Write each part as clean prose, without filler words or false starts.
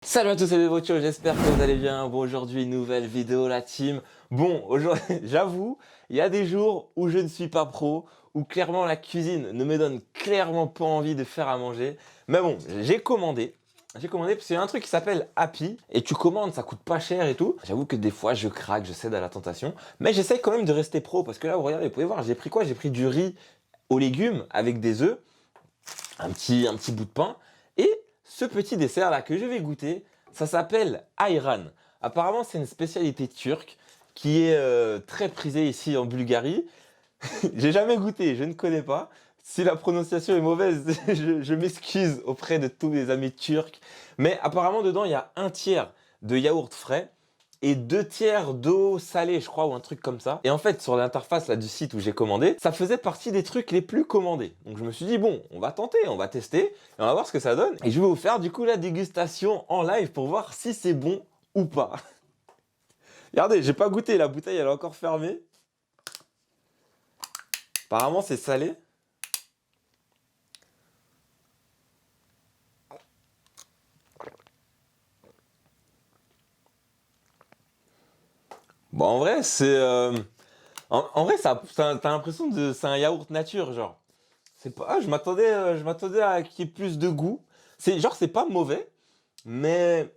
Salut à tous, c'est Devocho, j'espère que vous allez bien. Bon, aujourd'hui, nouvelle vidéo, la team. Bon, aujourd'hui, j'avoue, il y a des jours où je ne suis pas pro, où clairement la cuisine ne me donne clairement pas envie de faire à manger. Mais bon, j'ai commandé. J'ai commandé parce qu'il y a un truc qui s'appelle Happy et tu commandes, ça coûte pas cher et tout. J'avoue que des fois je craque, je cède à la tentation, mais j'essaye quand même de rester pro parce que là, vous regardez, vous pouvez voir, j'ai pris quoi? J'ai pris du riz aux légumes avec des œufs, un petit bout de pain et ce petit dessert là que je vais goûter, ça s'appelle ayran. Apparemment, c'est une spécialité turque qui est très prisée ici en Bulgarie. J'ai jamais goûté, je ne connais pas. Si la prononciation est mauvaise, je m'excuse auprès de tous mes amis turcs. Mais apparemment, dedans, il y a un tiers de yaourt frais et 2 tiers d'eau salée, je crois, ou un truc comme ça. Et en fait, sur l'interface là du site où j'ai commandé, ça faisait partie des trucs les plus commandés. Donc je me suis dit, bon, on va tenter, on va tester, et on va voir ce que ça donne. Et je vais vous faire du coup la dégustation en live pour voir si c'est bon ou pas. Regardez, j'ai pas goûté, la bouteille elle est encore fermée. Apparemment c'est salé. Bon, en vrai, en vrai, t'as l'impression de c'est un yaourt nature, genre. C'est pas, je m'attendais à qu'il y ait plus de goût. C'est pas mauvais, mais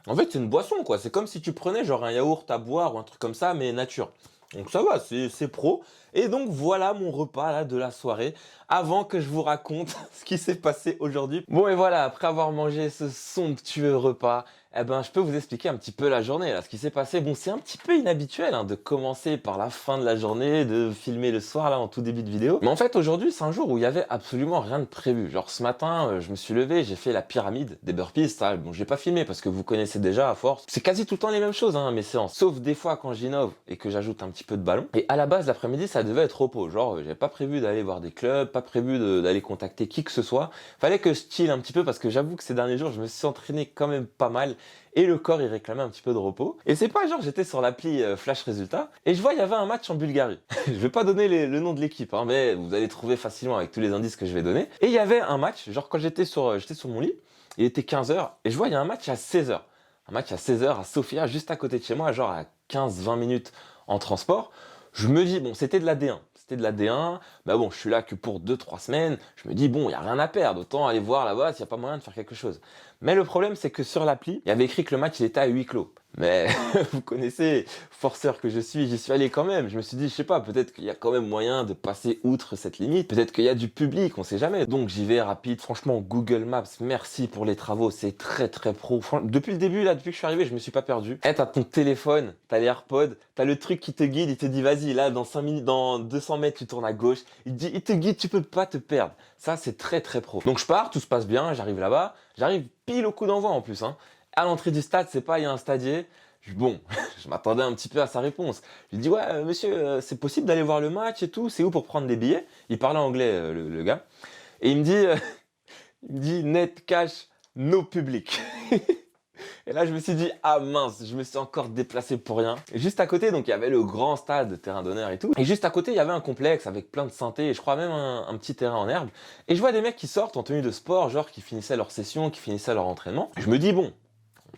en fait, c'est une boisson, quoi. C'est comme si tu prenais genre un yaourt à boire ou un truc comme ça, mais nature. Donc ça va, c'est pro. Et donc voilà mon repas là de la soirée. Avant que je vous raconte ce qui s'est passé aujourd'hui. Bon et voilà, après avoir mangé ce somptueux repas, eh ben je peux vous expliquer un petit peu la journée là, ce qui s'est passé. Bon, c'est un petit peu inhabituel hein, de commencer par la fin de la journée, de filmer le soir là en tout début de vidéo. Mais en fait aujourd'hui c'est un jour où il y avait absolument rien de prévu. Genre ce matin, je me suis levé, j'ai fait la pyramide des burpees. Ça, bon, j'ai pas filmé parce que vous connaissez déjà à force. C'est quasi tout le temps les mêmes choses hein, mes séances. Sauf des fois quand j'innove et que j'ajoute un petit peu de ballon. Et à la base l'après-midi ça devait être repos. Genre j'avais pas prévu d'aller voir des clubs, pas prévu d'aller contacter qui que ce soit. Fallait que je chill un petit peu parce que j'avoue que ces derniers jours je me suis entraîné quand même pas mal et le corps il réclamait un petit peu de repos. Et c'est pas genre j'étais sur l'appli Flash Résultats et je vois il y avait un match en Bulgarie. Je vais pas donner le nom de l'équipe hein, mais vous allez trouver facilement avec tous les indices que je vais donner. Et il y avait un match, genre quand j'étais sur mon lit, il était 15 h et je vois il y a un match à 16 h. Un match à 16 h à Sofia, juste à côté de chez moi, genre à 15-20 minutes en transport. Je me dis, bon, c'était de la D1. C'était de la D1. Bah bon, je suis là que pour 2-3 semaines. Je me dis, bon, il n'y a rien à perdre. Autant aller voir là-bas s'il n'y a pas moyen de faire quelque chose. Mais le problème, c'est que sur l'appli, il y avait écrit que le match, il était à huis clos. Mais vous connaissez, forceur que je suis, j'y suis allé quand même. Je me suis dit, je sais pas, peut-être qu'il y a quand même moyen de passer outre cette limite. Peut-être qu'il y a du public, on sait jamais. Donc j'y vais rapide. Franchement, Google Maps, merci pour les travaux, c'est très très pro. Depuis le début, là, depuis que je suis arrivé, je me suis pas perdu. T'as ton téléphone, t'as les AirPods, t'as le truc qui te guide, il te dit, vas-y, là, dans 5 minutes, dans 200 mètres, tu tournes à gauche. Il te guide, tu peux pas te perdre. Ça, c'est très très pro. Donc je pars, tout se passe bien, j'arrive là-bas. J'arrive pile au coup d'envoi en plus, hein. À l'entrée du stade, c'est pas, il y a un stadier. Bon, je m'attendais un petit peu à sa réponse. Je lui dis, ouais, monsieur, c'est possible d'aller voir le match et tout, c'est où pour prendre des billets? Il parlait anglais, le gars. Et il me dit, net cash, no public. Et là, je me suis dit, ah mince, je me suis encore déplacé pour rien. Et juste à côté, donc, il y avait le grand stade, terrain d'honneur et tout. Et juste à côté, il y avait un complexe avec plein de synthés et je crois même un petit terrain en herbe. Et je vois des mecs qui sortent en tenue de sport, genre qui finissaient leur session, qui finissaient leur entraînement. Je me dis, bon,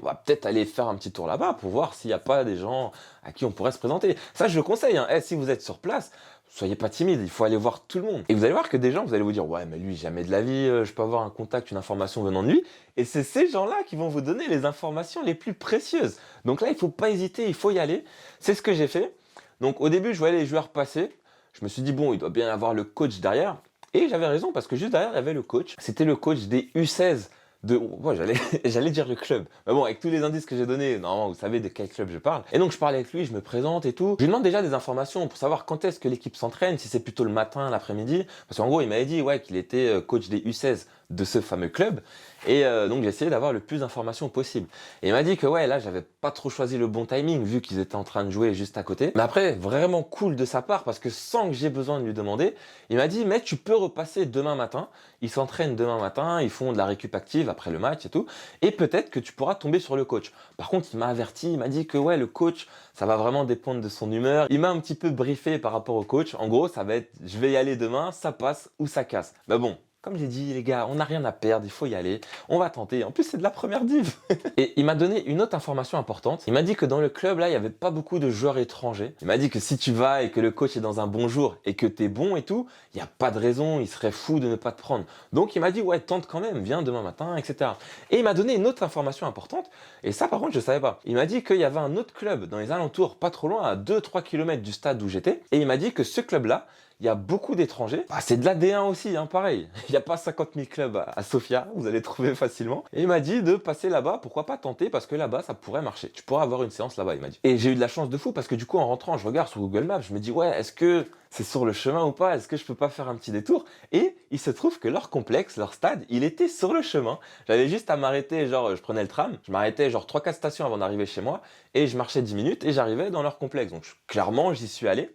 on va peut-être aller faire un petit tour là-bas pour voir s'il n'y a pas des gens à qui on pourrait se présenter. Ça, je le conseille, hein. Si vous êtes sur place, soyez pas timide, il faut aller voir tout le monde. Et vous allez voir que des gens, vous allez vous dire, ouais, mais lui, jamais de la vie, je peux avoir un contact, une information venant de lui. Et c'est ces gens-là qui vont vous donner les informations les plus précieuses. Donc là, il faut pas hésiter, il faut y aller. C'est ce que j'ai fait. Donc au début, je voyais les joueurs passer. Je me suis dit, bon, il doit bien y avoir le coach derrière. Et j'avais raison, parce que juste derrière, il y avait le coach. C'était le coach des U16 ouais, j'allais dire le club. Mais bon, avec tous les indices que j'ai donnés, normalement, vous savez de quel club je parle. Et donc, je parle avec lui, je me présente et tout. Je lui demande déjà des informations pour savoir quand est-ce que l'équipe s'entraîne, si c'est plutôt le matin, l'après-midi. Parce qu'en gros, il m'avait dit, ouais, qu'il était coach des U16 de ce fameux club. Et donc, j'ai essayé d'avoir le plus d'informations possible. Et il m'a dit que, ouais, là, j'avais pas trop choisi le bon timing, vu qu'ils étaient en train de jouer juste à côté. Mais après, vraiment cool de sa part, parce que sans que j'ai besoin de lui demander, il m'a dit, mais tu peux repasser demain matin. Ils s'entraînent demain matin, ils font de la récup active après le match et tout. Et peut-être que tu pourras tomber sur le coach. Par contre, il m'a averti, il m'a dit que, ouais, le coach, ça va vraiment dépendre de son humeur. Il m'a un petit peu briefé par rapport au coach. En gros, ça va être, je vais y aller demain, ça passe ou ça casse. Bah bon. comme j'ai dit, les gars, on n'a rien à perdre, il faut y aller, on va tenter. En plus, c'est de la première div. Et il m'a donné une autre information importante. Il m'a dit que dans le club, là, il n'y avait pas beaucoup de joueurs étrangers. Il m'a dit que si tu vas et que le coach est dans un bon jour et que tu es bon et tout, il n'y a pas de raison, il serait fou de ne pas te prendre. Donc, il m'a dit, ouais, tente quand même, viens demain matin, etc. Et il m'a donné une autre information importante. Et ça, par contre, je ne savais pas. Il m'a dit qu'il y avait un autre club dans les alentours, pas trop loin, à 2-3 km du stade où j'étais. Et il m'a dit que ce club-là, il y a beaucoup d'étrangers. Bah, c'est de la D1 aussi, hein, pareil. Il n'y a pas 50 000 clubs à Sofia, vous allez trouver facilement. Et il m'a dit de passer là-bas, pourquoi pas tenter, parce que là-bas, ça pourrait marcher. Tu pourrais avoir une séance là-bas, il m'a dit. Et j'ai eu de la chance de fou, parce que du coup, en rentrant, je regarde sur Google Maps, je me dis, ouais, est-ce que c'est sur le chemin ou pas? Est-ce que je peux pas faire un petit détour? Et il se trouve que leur complexe, leur stade, il était sur le chemin. J'avais juste à m'arrêter, genre, je prenais le tram, je m'arrêtais genre 3-4 stations avant d'arriver chez moi, et je marchais 10 minutes, et j'arrivais dans leur complexe. Donc, clairement, j'y suis allé.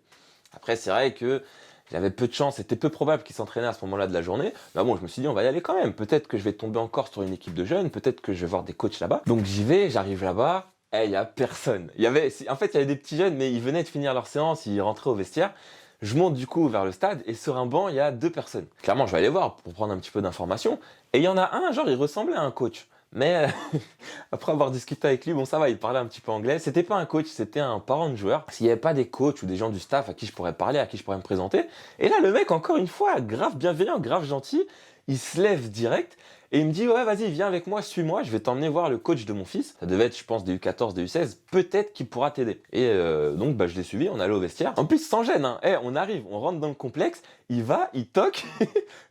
Après, c'est vrai que j'avais peu de chance, c'était peu probable qu'ils s'entraînaient à ce moment-là de la journée. Mais bon, je me suis dit, on va y aller quand même. Peut-être que je vais tomber encore sur une équipe de jeunes, peut-être que je vais voir des coachs là-bas. Donc j'y vais, j'arrive là-bas, et il n'y a personne. En fait, il y avait des petits jeunes, mais ils venaient de finir leur séance, ils rentraient au vestiaire. Je monte du coup vers le stade, et sur un banc, il y a 2 personnes. Clairement, je vais aller voir pour prendre un petit peu d'informations. Et il y en a un, genre, il ressemblait à un coach. Mais après avoir discuté avec lui, bon ça va, il parlait un petit peu anglais. C'était pas un coach, c'était un parent de joueur. S'il n'y avait pas des coachs ou des gens du staff à qui je pourrais parler, à qui je pourrais me présenter. Et là, le mec, encore une fois, grave bienveillant, grave gentil, il se lève direct et il me dit, ouais, vas-y, viens avec moi, suis-moi, je vais t'emmener voir le coach de mon fils. Ça devait être, je pense, des U14, des U16, peut-être qu'il pourra t'aider. Et donc, bah, je l'ai suivi, on allait au vestiaire. En plus, sans gêne, hein. On arrive, on rentre dans le complexe, il va, il toque.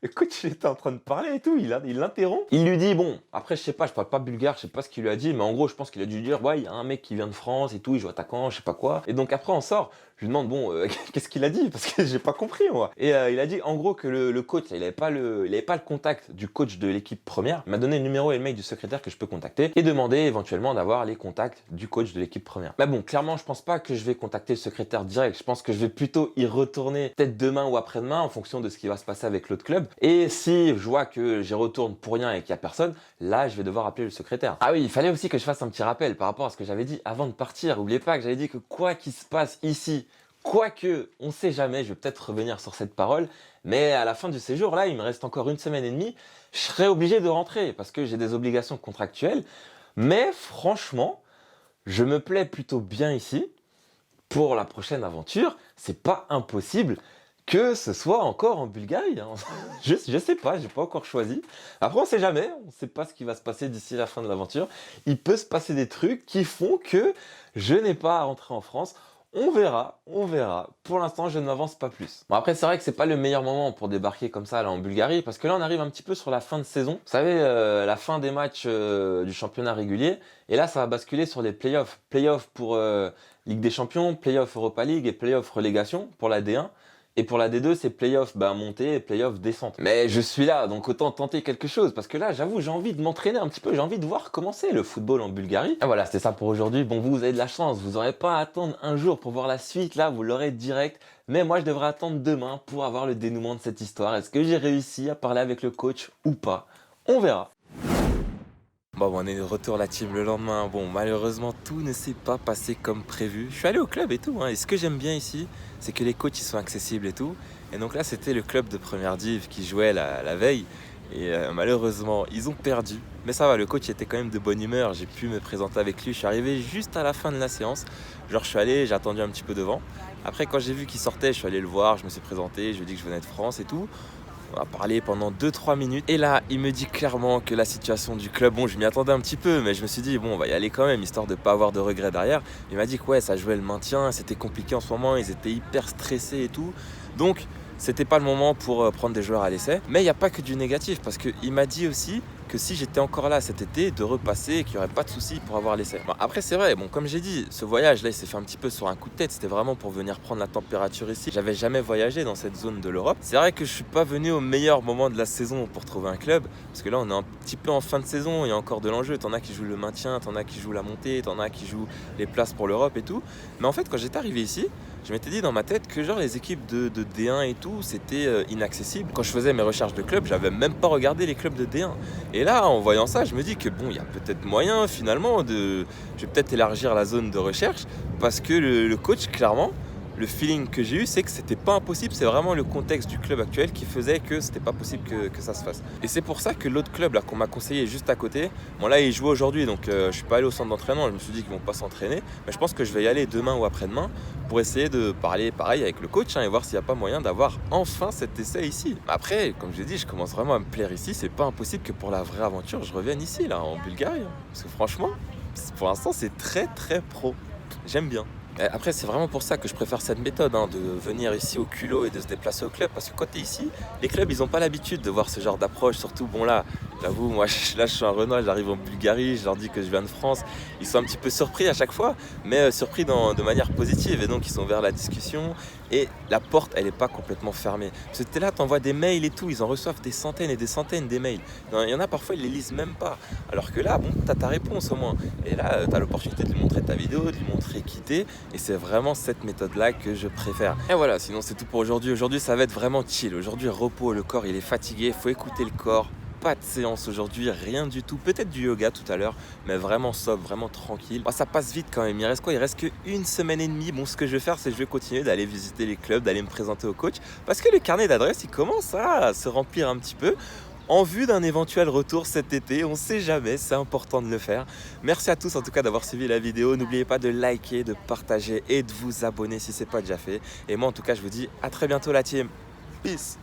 Le coach, il était en train de parler et tout, il l'interrompt. Il lui dit, bon, après, je sais pas, je parle pas bulgare, je sais pas ce qu'il lui a dit, mais en gros, je pense qu'il a dû dire, ouais, il y a un mec qui vient de France et tout, il joue attaquant, je sais pas quoi. Et donc, après, on sort. Je lui demande, bon, qu'est-ce qu'il a dit? Parce que j'ai pas compris, moi. Et il a dit, en gros, que le coach, il avait pas le contact du coach de l'équipe première. Il m'a donné le numéro et le mail du secrétaire que je peux contacter et demander éventuellement d'avoir les contacts du coach de l'équipe première. Mais bon, clairement, je pense pas que je vais contacter le secrétaire direct. Je pense que je vais plutôt y retourner peut-être demain ou après-demain en fonction de ce qui va se passer avec l'autre club. Et si je vois que j'y retourne pour rien et qu'il y a personne, là, je vais devoir appeler le secrétaire. Ah oui, il fallait aussi que je fasse un petit rappel par rapport à ce que j'avais dit avant de partir. N'oubliez pas que j'avais dit que quoi qu'il se passe ici, quoique, on ne sait jamais, je vais peut-être revenir sur cette parole, mais à la fin du séjour, là, il me reste encore 1 semaine et demie, je serai obligé de rentrer parce que j'ai des obligations contractuelles. Mais franchement, je me plais plutôt bien ici. Pour la prochaine aventure, c'est pas impossible que ce soit encore en Bulgarie. Hein. Je sais pas, j'ai pas encore choisi. Après, on sait jamais, on sait pas ce qui va se passer d'ici la fin de l'aventure. Il peut se passer des trucs qui font que je n'ai pas à rentrer en France. On verra, on verra. Pour l'instant, je ne m'avance pas plus. Bon, après, c'est vrai que c'est pas le meilleur moment pour débarquer comme ça là en Bulgarie, parce que là, on arrive un petit peu sur la fin de saison. Vous savez, la fin des matchs du championnat régulier. Et là, ça va basculer sur les playoffs. Playoffs pour Ligue des Champions, playoffs Europa League et playoffs relégation pour la D1. Et pour la D2, c'est playoff montée et playoff descente. Mais je suis là, donc autant tenter quelque chose. Parce que là, j'avoue, j'ai envie de m'entraîner un petit peu. J'ai envie de voir comment c'est le football en Bulgarie. Et voilà, c'était ça pour aujourd'hui. Bon, vous avez de la chance. Vous n'aurez pas à attendre un jour pour voir la suite. Là, vous l'aurez direct. Mais moi, je devrais attendre demain pour avoir le dénouement de cette histoire. Est-ce que j'ai réussi à parler avec le coach ou pas? On verra. Bon, on est de retour la team le lendemain. Bon, malheureusement, tout ne s'est pas passé comme prévu. Je suis allé au club et tout, hein. Et ce que j'aime bien ici, c'est que les coachs ils sont accessibles et tout. Et donc là, c'était le club de première div qui jouait la veille. Et malheureusement, ils ont perdu. Mais ça va, le coach était quand même de bonne humeur. J'ai pu me présenter avec lui. Je suis arrivé juste à la fin de la séance. Genre, je suis allé, j'ai attendu un petit peu devant. Après, quand j'ai vu qu'il sortait, je suis allé le voir. Je me suis présenté, je lui ai dit que je venais de France et tout. On a parlé pendant 2-3 minutes. Et là, il me dit clairement que la situation du club, bon, je m'y attendais un petit peu, mais je me suis dit, bon, on va y aller quand même, histoire de ne pas avoir de regrets derrière. Il m'a dit que ouais, ça jouait le maintien, c'était compliqué en ce moment, ils étaient hyper stressés et tout. Donc, c'était pas le moment pour prendre des joueurs à l'essai. Mais il n'y a pas que du négatif, parce qu'il m'a dit aussi que si j'étais encore là cet été, de repasser et qu'il n'y aurait pas de souci pour avoir l'essai. Bon, après, c'est vrai, bon, comme j'ai dit, ce voyage-là, il s'est fait un petit peu sur un coup de tête. C'était vraiment pour venir prendre la température ici. J'avais jamais voyagé dans cette zone de l'Europe. C'est vrai que je suis pas venu au meilleur moment de la saison pour trouver un club, parce que là, on est un petit peu en fin de saison, il y a encore de l'enjeu. T'en as qui jouent le maintien, t'en as qui jouent la montée, t'en as qui jouent les places pour l'Europe et tout. Mais en fait, quand j'étais arrivé ici, je m'étais dit dans ma tête que genre les équipes de D1 et tout, c'était inaccessible. Quand je faisais mes recherches de clubs, j'avais même pas regardé les clubs de D1. Et là, en voyant ça, je me dis que bon, il y a peut-être moyen finalement je vais peut-être élargir la zone de recherche parce que le coach, clairement, le feeling que j'ai eu, c'est que c'était pas impossible. C'est vraiment le contexte du club actuel qui faisait que c'était pas possible que ça se fasse. Et c'est pour ça que l'autre club là qu'on m'a conseillé juste à côté, bon là ils jouent aujourd'hui, donc je suis pas allé au centre d'entraînement. Je me suis dit qu'ils vont pas s'entraîner, mais je pense que je vais y aller demain ou après-demain pour essayer de parler pareil avec le coach et voir s'il n'y a pas moyen d'avoir enfin cet essai ici. Après, comme je l'ai dit, je commence vraiment à me plaire ici. C'est pas impossible que pour la vraie aventure, je revienne ici là en Bulgarie, parce que franchement, pour l'instant, c'est très très pro. J'aime bien. Après, c'est vraiment pour ça que je préfère cette méthode, de venir ici au culot et de se déplacer au club. Parce que quand tu es ici, les clubs, ils n'ont pas l'habitude de voir ce genre d'approche. Surtout, bon là, j'avoue, moi, là, je suis un Renois, j'arrive en Bulgarie, je leur dis que je viens de France. Ils sont un petit peu surpris à chaque fois, mais surpris de manière positive. Et donc, ils sont vers la discussion. Et la porte, elle n'est pas complètement fermée. Parce que tu es là, tu envoies des mails et tout. Ils en reçoivent des centaines et des centaines des mails. Il y en a parfois, ils les lisent même pas. Alors que là, bon, tu as ta réponse au moins. Et là, tu as l'opportunité de lui montrer ta vidéo, de lui montrer qui t'es. Et c'est vraiment cette méthode-là que je préfère. Et voilà, sinon c'est tout pour aujourd'hui. Aujourd'hui, ça va être vraiment chill. Aujourd'hui, repos, le corps, il est fatigué. Il faut écouter le corps. Pas de séance aujourd'hui, rien du tout. Peut-être du yoga tout à l'heure, mais vraiment sobre, vraiment tranquille. Ça passe vite quand même. Il reste quoi? Il reste qu'une semaine et demie. Bon, ce que je vais faire, c'est que je vais continuer d'aller visiter les clubs, d'aller me présenter au coach. Parce que le carnet d'adresses, il commence à se remplir un petit peu. En vue d'un éventuel retour cet été, on sait jamais, c'est important de le faire. Merci à tous en tout cas d'avoir suivi la vidéo. N'oubliez pas de liker, de partager et de vous abonner si ce n'est pas déjà fait. Et moi en tout cas, je vous dis à très bientôt la team. Peace.